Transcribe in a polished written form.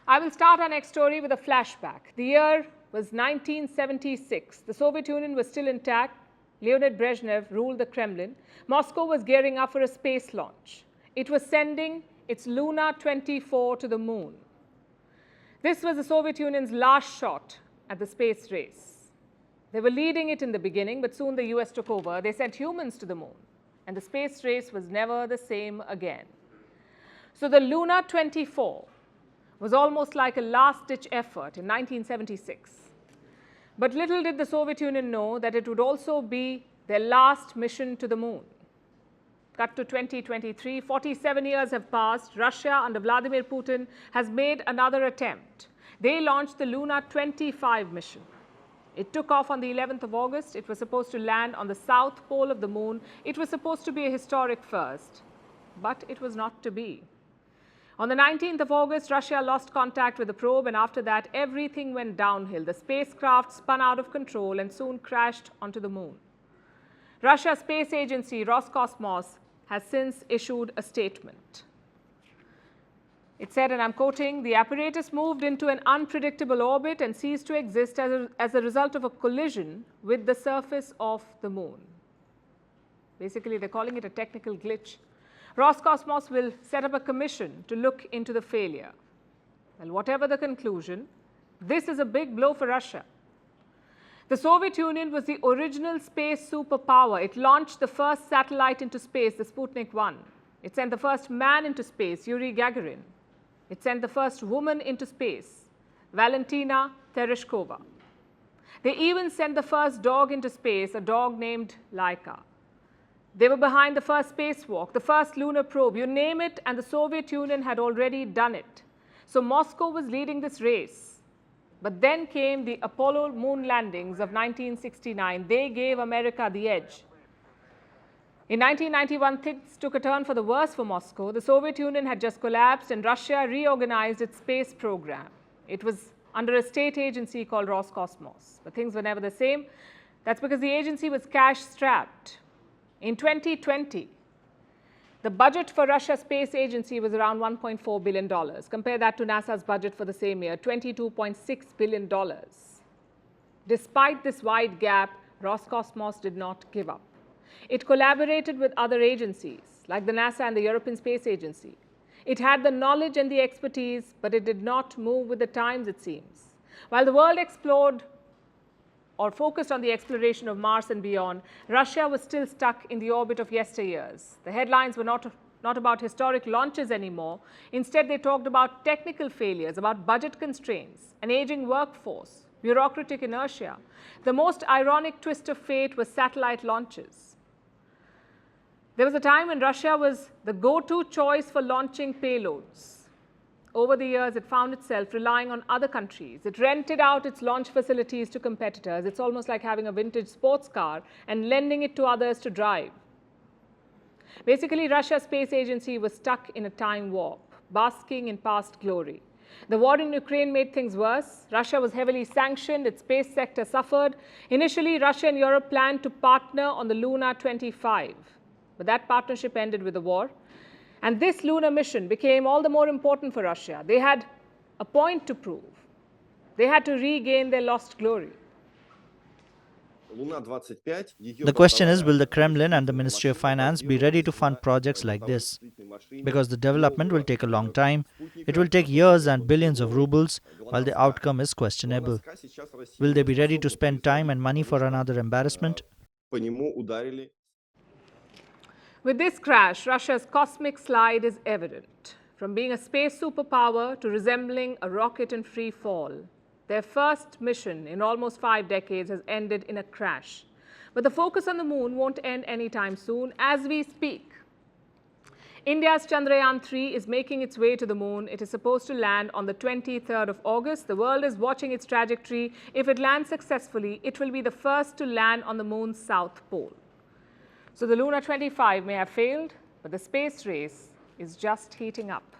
I will start our next story with a flashback. The year was 1976. The Soviet Union was still intact. Leonid Brezhnev ruled the Kremlin. Moscow was gearing up for a space launch. It was sending its Luna 24 to the moon. This was the Soviet Union's last shot at the space race. They were leading it in the beginning, but soon the US took over. They sent humans to the moon, and the space race was never the same again. So the Luna 24 was almost like a last-ditch effort in 1976. But little did the Soviet Union know that it would also be their last mission to the moon. Cut to 2023, 47 years have passed. Russia under Vladimir Putin has made another attempt. They launched the Luna 25 mission. It took off on the 11th of August. It was supposed to land on the south pole of the moon. It was supposed to be a historic first, but it was not to be. On the 19th of August, Russia lost contact with the probe, and after that, everything went downhill. The spacecraft spun out of control and soon crashed onto the moon. Russia's space agency, Roscosmos, has since issued a statement. It said, and I'm quoting, "The apparatus moved into an unpredictable orbit and ceased to exist as a result of a collision with the surface of the moon." Basically, they're calling it a technical glitch. Roscosmos will set up a commission to look into the failure. Well, whatever the conclusion, this is a big blow for Russia. The Soviet Union was the original space superpower. It launched the first satellite into space, the Sputnik 1. It sent the first man into space, Yuri Gagarin. It sent the first woman into space, Valentina Tereshkova. They even sent the first dog into space, a dog named Laika. They were behind the first spacewalk, the first lunar probe, you name it, and the Soviet Union had already done it. So Moscow was leading this race. But then came the Apollo moon landings of 1969. They gave America the edge. In 1991, things took a turn for the worse for Moscow. The Soviet Union had just collapsed, and Russia reorganized its space program. It was under a state agency called Roscosmos. But things were never the same. That's because the agency was cash-strapped. In 2020, the budget for Russia's space agency was around $1.4 billion. Compare that to NASA's budget for the same year, $22.6 billion. Despite this wide gap, Roscosmos did not give up. It collaborated with other agencies, like the NASA and the European Space Agency. It had the knowledge and the expertise, but it did not move with the times, it seems. While the world explored or focused on the exploration of Mars and beyond, Russia was still stuck in the orbit of yesteryears. The headlines were not about historic launches anymore. Instead, they talked about technical failures, about budget constraints, an aging workforce, bureaucratic inertia. The most ironic twist of fate was satellite launches. There was a time when Russia was the go-to choice for launching payloads. Over the years, it found itself relying on other countries. It rented out its launch facilities to competitors. It's almost like having a vintage sports car and lending it to others to drive. Basically, Russia's space agency was stuck in a time warp, basking in past glory. The war in Ukraine made things worse. Russia was heavily sanctioned. Its space sector suffered. Initially, Russia and Europe planned to partner on the Luna 25. But that partnership ended with a war. And this lunar mission became all the more important for Russia. They had a point to prove. They had to regain their lost glory. The question is, will the Kremlin and the Ministry of Finance be ready to fund projects like this? Because the development will take a long time. It will take years and billions of rubles, while the outcome is questionable. Will they be ready to spend time and money for another embarrassment? With this crash, Russia's cosmic slide is evident. From being a space superpower to resembling a rocket in free fall, their first mission in almost 5 decades has ended in a crash. But the focus on the moon won't end anytime soon. As we speak, India's Chandrayaan-3 is making its way to the moon. It is supposed to land on the 23rd of August. The world is watching its trajectory. If it lands successfully, it will be the first to land on the moon's south pole. So the Luna 25 may have failed, but the space race is just heating up.